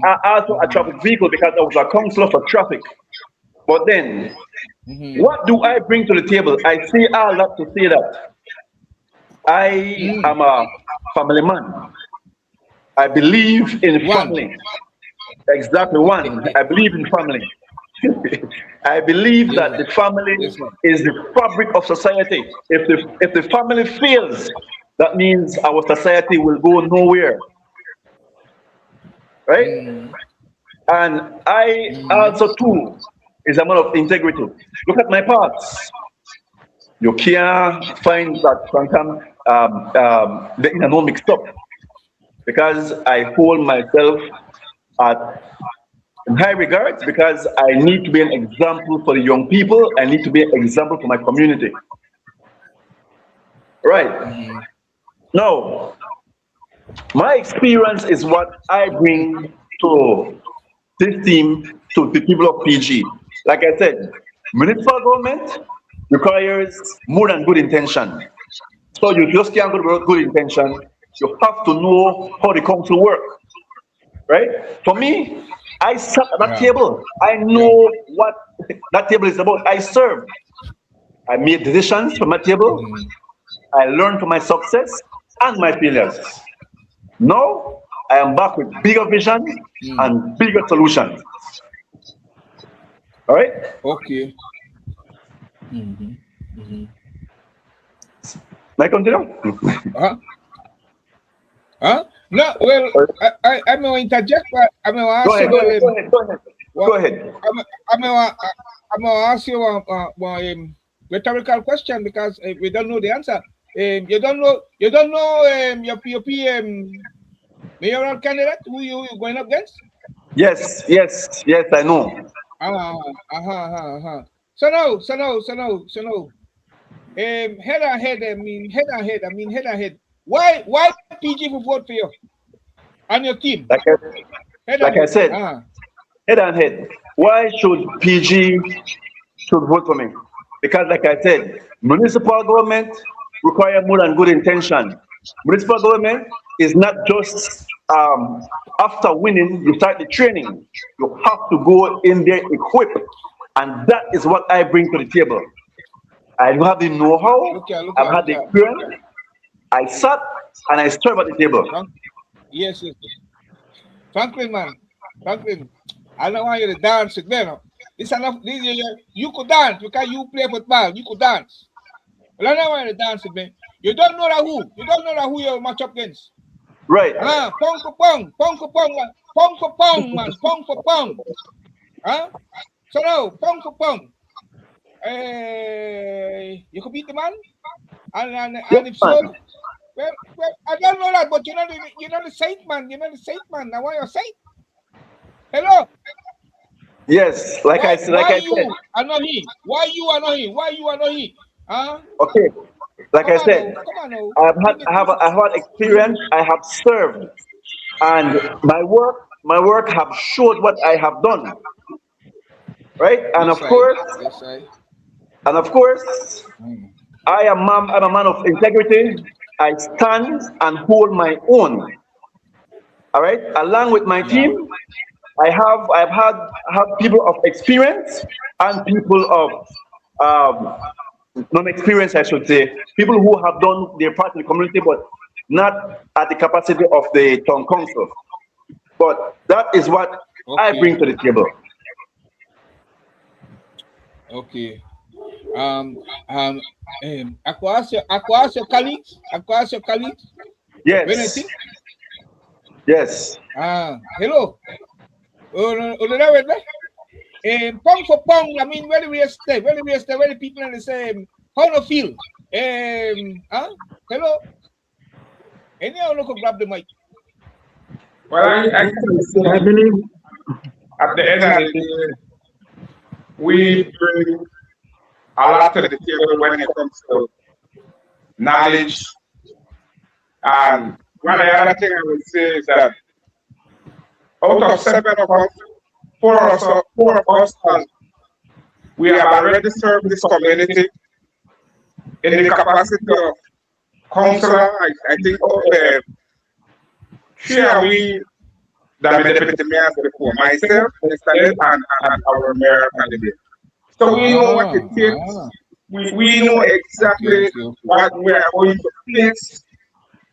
a traffic vehicle because I was a councillor for traffic. But then, what do I bring to the table? I say all that to say that I am a family man. I believe in family. Exactly, one. I believe in family. I believe that the family is the fabric of society. If the family fails, that means our society will go nowhere. Right? And I also too is a man of integrity. Look at my parts. You can't find that sometimes the inner no mixed up, because I hold myself in high regards, because I need to be an example for the young people. I need to be an example for my community. Right. Now, my experience is what I bring to this team, to the people of PG. Like I said, municipal government requires more than good intention. So you just can't go with good intention. You have to know how the council works. Right? For me, I sat at that table. I know what that table is about. I served. I made decisions from my table. I learned from my success and my failures. Now, I am back with bigger vision and bigger solutions. All right? Okay. May I continue? Huh? No, well, I'm going to interject, but I'm going to ask Go ahead, you, go ahead. I'm going to ask you a rhetorical question because we don't know the answer. You don't know your POP mayoral candidate who you going up against? Yes, I know. So no. Head ahead. Why PG will vote for you and your team? Like I said, head and head. Why should PG should vote for me? Because like I said, municipal government require more than good intention. Municipal government is not just after winning, you start the training. You have to go in there equipped. And that is what I bring to the table. I have the know-how, I've had the experience, I sat and I serve at the table. Yes. Franklin, I don't want you to dance with me. You could dance because you play football. You could dance. But I don't want you to dance with me. You don't know that who. You don't know that who you match up against. Right. Pong for pong, man. Pong for pong. So no, pong for pong. You could beat the man. And if so, well, I don't know that, but you're not the saint man. You're not the saint man. Now why you're saint? Hello. Yes, like I said. Why you are not he? Why you are not he? Huh? Okay. Like I said, I have had experience. I have served, and my work have showed what I have done. Right, and of course, I'm a man of integrity. I stand and hold my own. All right, along with my team, I've had people of experience and people of non-experience, I should say, people who have done their part in the community, but not at the capacity of the town council. But that is what I bring to the table. Okay. Across your colleagues. Yes. Yes. Hello. Pong for pong. I mean, where do we stay? Where the people in the same how do you feel? Hello. Anyone who could grab the mic. Well, I can say, I believe at the end of the day, we bring a lot to the table when it comes to knowledge. And one other thing I would say is that out of 7 of us, 4 of us, we have already served this community in the capacity of councilor. I think 3 are we that the deputy mayors before myself, Mr. Led, and our mayor candidate. So we know what it takes. We know exactly what we are going to face.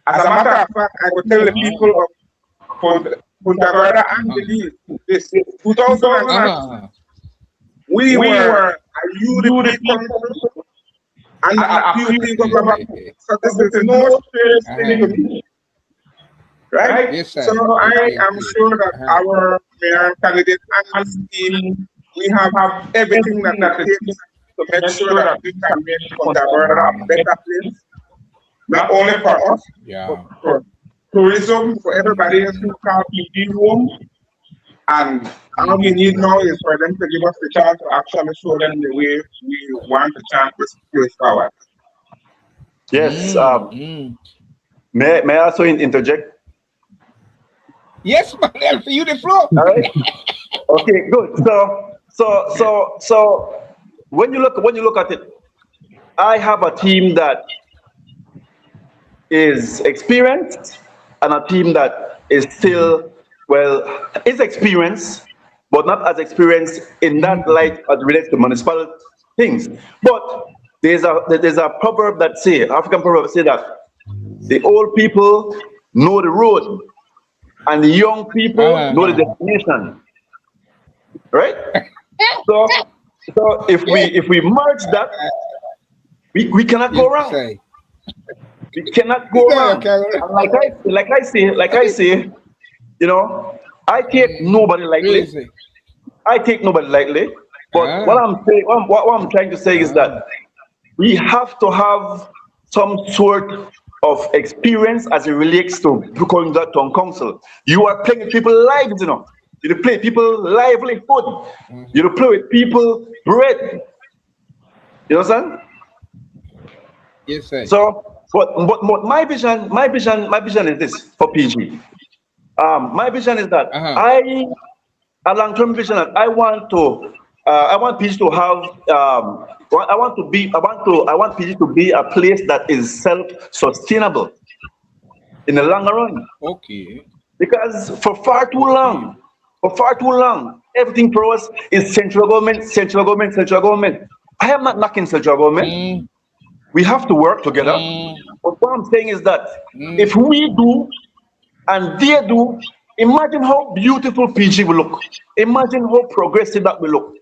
As a matter of fact, I would tell the people of Punta Gorda and believe this 2000 we were a UDP council and a PUP government. So this is no serious thing to me. Right? Yes, sir. So I am sure that our mayor candidate and his team, we have everything that it takes to make sure that we can make Punta Gorda a better place. Not only for us, but for tourism, for everybody else who can't be home. And all we need now is for them to give us the chance to actually show them the way we want to chant this place forward. Yes. May I also interject? Yes, man. For you the floor. All right. Okay. Good. So when you look at it, I have a team that is experienced and a team that is still is experienced, but not as experienced in that light as relates to municipal things. But there's a proverb that African proverb say that the old people know the road and the young people know the destination. Right? So if we merge that, we cannot go wrong. We cannot go wrong. And like I say, you know, I take nobody lightly. Crazy. I take nobody lightly. But what Ah, I'm saying, what I'm trying to say is that we have to have some sort of experience as it relates to becoming that town council. You are playing with people's lives, you know. You play people livelihood. You play with people bread. You understand? yes, sir. So, but my vision is this for PG. My vision is that a long-term vision. That I want PG to have, I want PG to be a place that is self-sustainable in the long run. Okay. Because for far too long, everything for us is central government, central government, central government. I am not knocking central government. Mm, We have to work together. mm, But what I'm saying is that mm. if we do and they do, imagine how beautiful PG will look. Imagine how progressive that will look.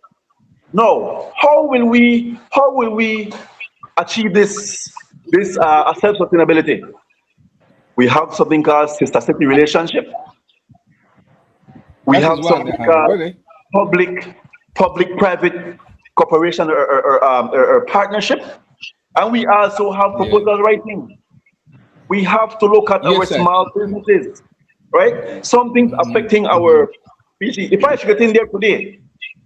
Now, how will we achieve this self-sustainability? We have something called sister city relationship. We That is have one. something called Really? public-private cooperation or partnership, and we also have Yeah. proposal writing. We have to look at our Yes, sir. small businesses, right? Something affecting Mm-hmm. our PC. If I should get in there today,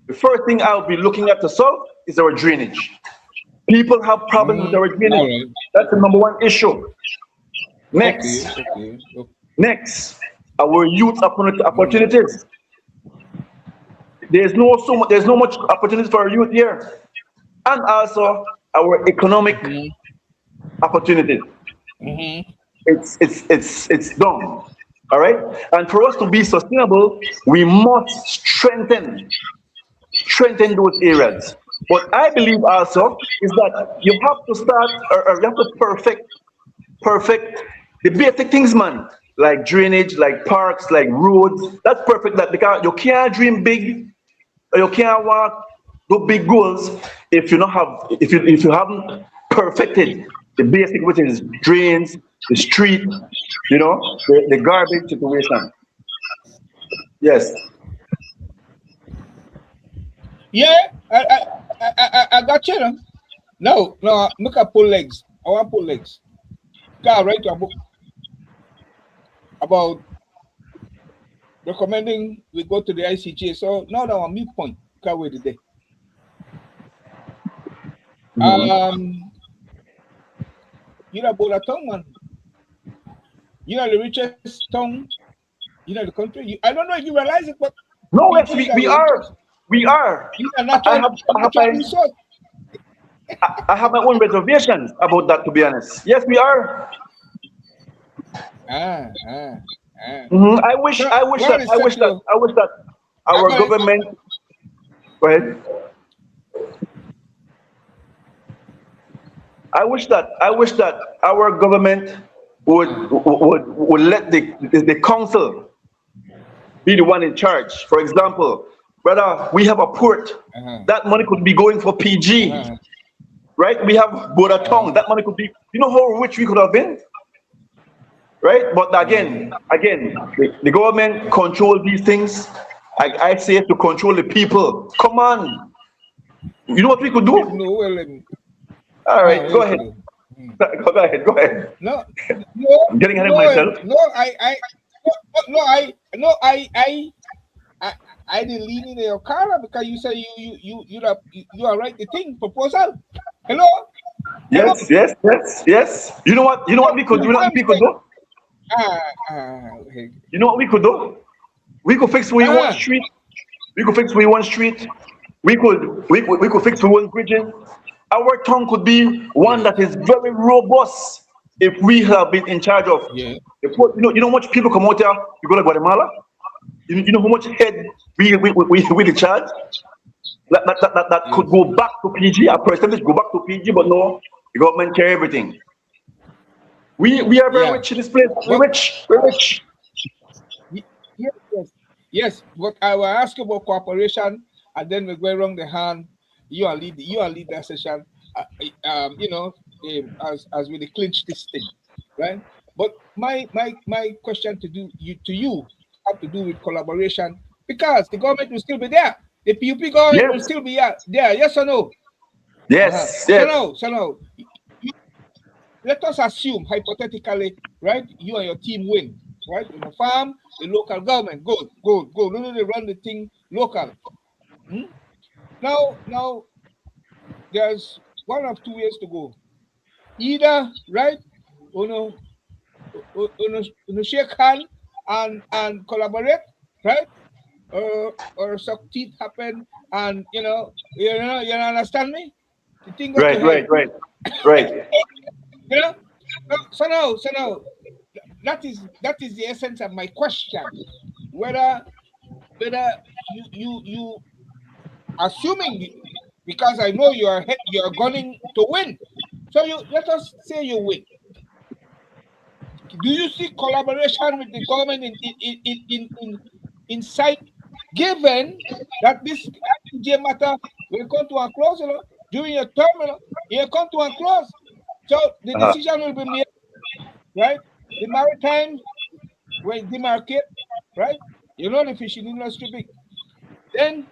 the first thing I'll be looking at to solve is our drainage. People have problems with our All drainage. right. That's the number one issue. Okay. Next, Okay. Okay. next, our youth Mm, opportunities. There's no much opportunities for our youth here, and also our economic mm-hmm. opportunities. Mm-hmm. It's done. All right. And for us to be sustainable, we must strengthen those areas. But I believe also is that you have to start or you have to perfect the basic things, man. Like drainage, like parks, like roads. That's perfect. That because you can't dream big or you can't walk do big goals if you haven't perfected the basic, which is drains, the street, the garbage situation. Yes. Yeah. I got you. No. No. Look at pull legs. I want pull legs. Can write a book about recommending we go to the ICJ. So now that one midpoint. Can't wait today. You know about a tongue, man. You know the richest tongue. You know the country. I don't know if you realize it, but No, yes, PG is we the are. richest. We are. You know, I have I have natural my resource. I have my own reservations about that, to be honest. Yes, we are. Ah, ah, ah. I wish So I wish what that I I said wish that to I wish that I'm our gonna government. Go ahead. I wish that our government would let the council be the one in charge. For example, brother, we have a port. uh-huh, That money could be going for PG, uh-huh, right? We have Border Town. uh, That money could be. You know how rich we could have been, right? But again, the government control these things. I say to control the people. Come on, you know what we could do? no, well, All right, what go you ahead. could do. Hmm. Go ahead. Go ahead. No, no, I'm getting ahead of no, myself. no, no, I, I didn't lean in your car because you say you are right the thing proposal. Hello, hello. Yes. You know what? You know what we could do? You know what we could do? Okay. You know what we could do? We could fix we one Uh-huh. street. We could fix we one street. We could fix we one bridges. Our town could be one Yeah, that is very robust if we have been in charge of yeah, the port. You know how much people come out here. You go to Guatemala. You know how much head we in charge. That could yes. go back to PG. A percentage go back to PG, but no, the government carry everything. We are very Yeah. rich in this place. We're But rich. We're rich. yes. Yes, but I will ask you about cooperation, and then we go around the hand. You are lead that session. As we clinch this thing. right? But my question to you have to do with collaboration because the government will still be there. The PUP government will Yes, still be there. Yes or no? yes, So yes. now, let us assume hypothetically, right? You and your team win, right? In the farm, the local government, good. No, they run the thing local. Now, there's 1 of 2 ways to go. Either, right? Uno shake hand and collaborate, right? Or something happen, and you understand me? The thing got to Right, hell. right, right, right. You know. So now, that is the essence of my question. Whether you assuming, because I know you are going to win. So let us say you win. Do you see collaboration with the government in sight, given that this matter will come to a close, during your term, it will come to a close. So the Uh-huh. decision will be made, right? The maritime will demarcate, right? The fishing industry big. Then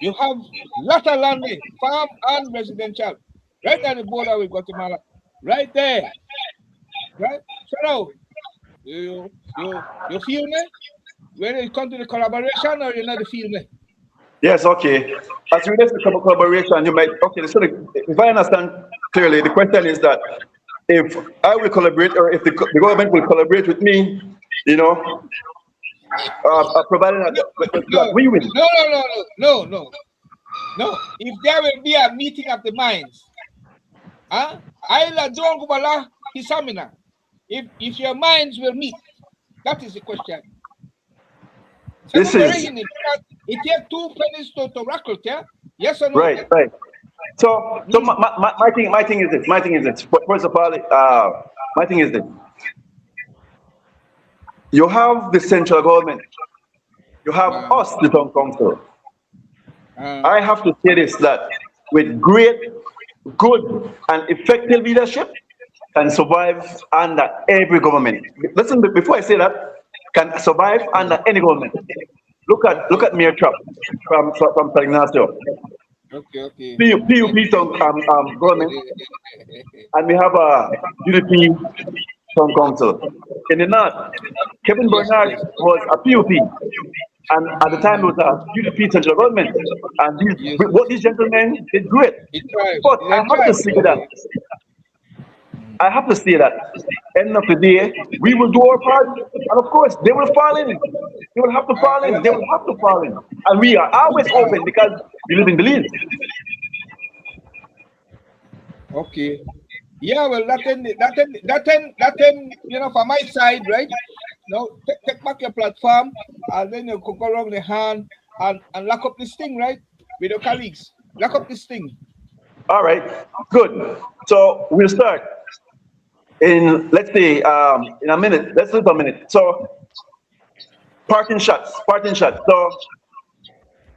you have lot of land there, farm and residential, right at the border with Guatemala, right there, right? So now you feel me? When it comes to the collaboration, or you not feel me? Yes, okay. As relates to collaboration, you might, okay, so if I understand clearly, the question is that if I will collaborate or if the government will collaborate with me, providing that we win. No. If there will be a meeting of the minds, I'll don't go bala hisamina. If your minds will meet, that is the question. This is it takes 2 pennies to rackle, yeah? Yes or no? right. So my thing is this. First of all, my thing is this. You have the central government. You have us, the town council. I have to say this, that with great, good, and effective leadership, can survive under every government. Listen, before I say that, can survive under any government. Look at Mayor Trump from San Ignacio. Okay. PUP government, and we have a UDP town council. In the north, Kevin Bernard was a PUP, and at the time it was a UDP central government. And what these gentlemen did great. But I have to say that, end of the day, we will do our part, and of course, they will fall in. They will have to fall in. They will have to fall in. And we are always open because we live in Belize. Okay. Yeah, well, that from my side, right? Take back your platform, and then you could go around the hand and lock up this thing, right? With your colleagues. Lock up this thing. All right, good. So we'll start in, let's say, in a minute. Let's do it a minute. So, parting shots. So,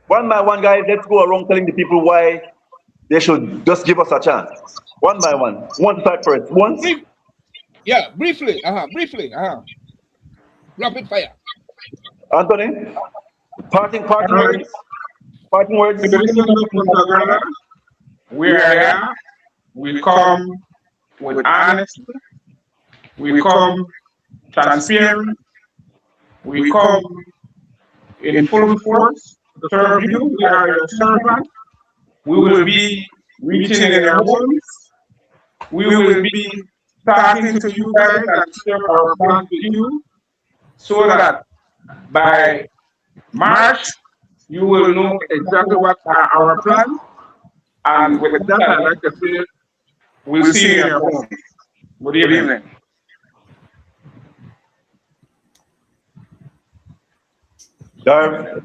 one by one, guys, let's go around telling the people why they should just give us a chance. One by one. Who wants to start first? Briefly. Rapid fire. Anthony, parting words. We are here. We come with honesty. We come transparent. We come in full force to serve you. We are your servant. We will be reaching in your homes. We will be talking to you guys and share our plans with you, so that by March you will know exactly what are our plans. And with that, I'd like to say, we'll see you in your home. Good evening. Darv.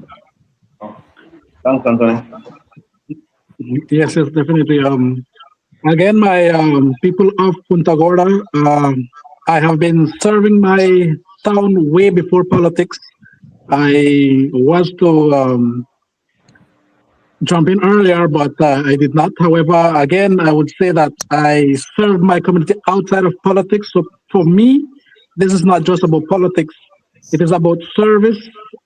Thanks, Anthony. Yes, definitely. Again, my people of Punta Gorda, I have been serving my town way before politics. I was to jump in earlier, but I did not. However, again, I would say that I serve my community outside of politics. So for me, this is not just about politics. It is about service,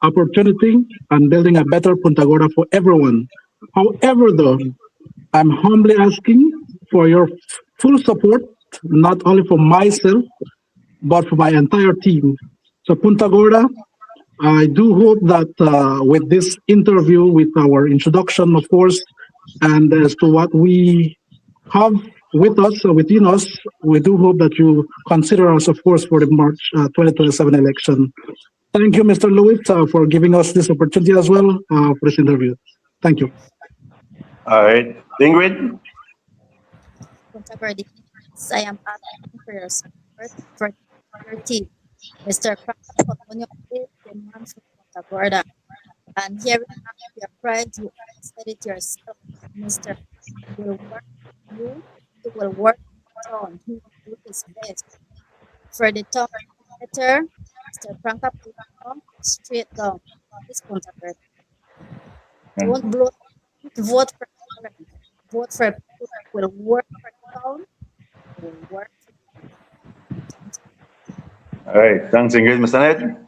opportunity, and building a better Punta Gorda for everyone. However, though, I'm humbly asking for your full support, not only for myself, but for my entire team. So Punta Gorda, I do hope that with this interview, with our introduction, of course, and as to what we have with us, within us, we do hope that you consider us, of course, for the March 2027 election. Thank you, Mr. Lewis, for giving us this opportunity as well for this interview. Thank you. All right, Ingrid. Punta Gordinians, I am asking for your support for your team. Mr. Kranka Polonio is the man from Punta Gorda. And here we are proud you said it yourself. Mr. will work with you, he will work with town, he will do his best. For the town better, Mr. Kranka Polonio, straight down. This Punta Gorda. Don't blow, vote for Kranka. Vote for people that will work for the town, will work for the town. All right, thanks, Ingrid. Mr. Ned.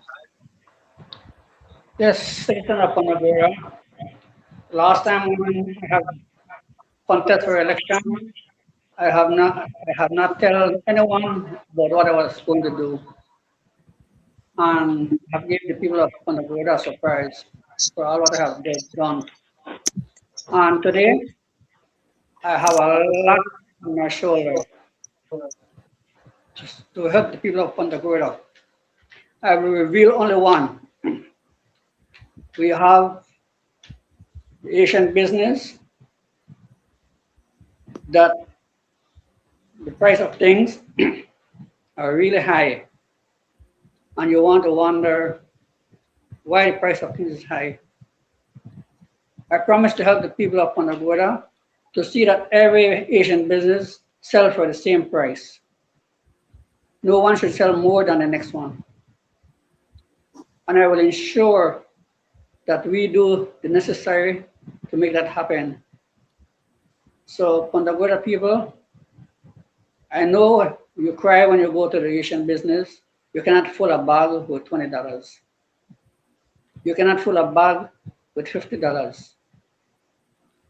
Yes, citizen of Punta Gorda. Last time when I have contest for election, I have not tell anyone about what I was going to do, and have given the people of Punta Gorda a surprise for all what I have done. And today I have a lot on my shoulder to help the people of Punta Gorda. I will reveal only one. We have the Asian business that the price of things are really high, and you want to wonder why the price of things is high. I promise to help the people of Punta Gorda to see that every Asian business sell for the same price. No one should sell more than the next one. And I will ensure that we do the necessary to make that happen. So Punta Gorda people, I know you cry when you go to the Asian business. You cannot fill a bag with $20. You cannot fill a bag with $50.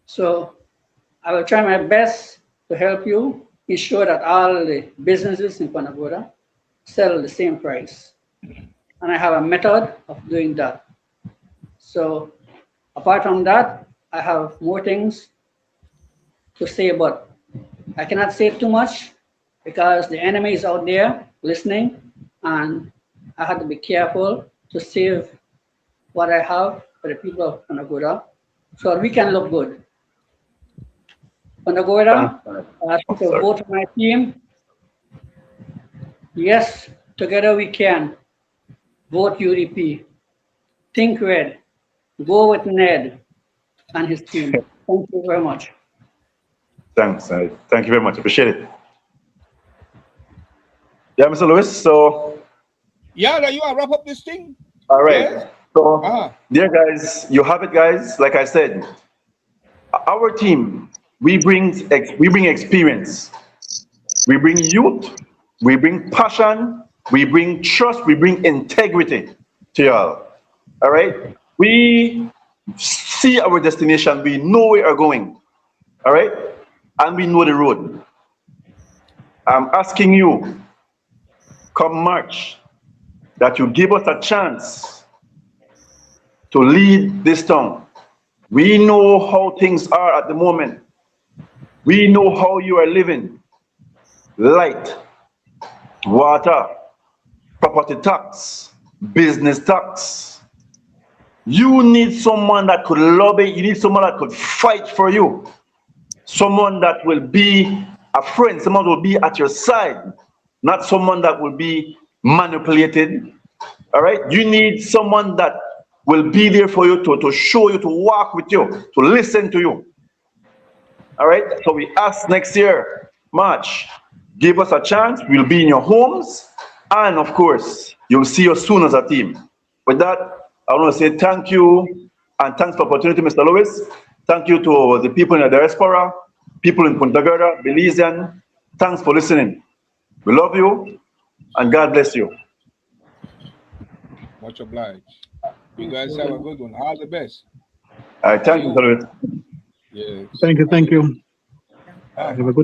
So I will try my best to help you ensure that all the businesses in Punta Gorda sell the same price. And I have a method of doing that. So apart from that, I have more things to say, but I cannot say too much because the enemy is out there listening, and I have to be careful to save what I have for the people of Punta Gorda so we can look good. Punta Gorda, I ask you to vote for my team. Yes, together we can. Vote UDP. Think red. Go with Ned and his team. Thank you very much. Thanks. Thank you very much. Appreciate it. Yeah, Mr. Lewis. So. Yeah, now you want to wrap up this thing? All right. Yes? So, dear guys, you have it, guys. Like I said, our team, we bring experience, we bring youth, we bring passion, we bring trust, we bring integrity to y'all. All right. We see our destination. We know where we're going. All right. And we know the road. I'm asking you, come March, that you give us a chance to lead this town. We know how things are at the moment. We know how you are living. Light, water, property tax, business tax. You need someone that could lobby. You need someone that could fight for you. Someone that will be a friend. Someone will be at your side. Not someone that will be manipulated. All right? You need someone that will be there for you, to show you, to walk with you, to listen to you. All right? So we ask next year, March, give us a chance. We'll be in your homes. And of course, you'll see us soon as a team. With that, I want to say thank you and thanks for the opportunity, Mr. Lewis. Thank you to the people in the diaspora, people in Punta Gorda, Belizean. Thanks for listening. We love you, and God bless you. Much obliged. You guys have a good one. All the best. Thank you, Councilor. Yes. Thank you. All right. Have a good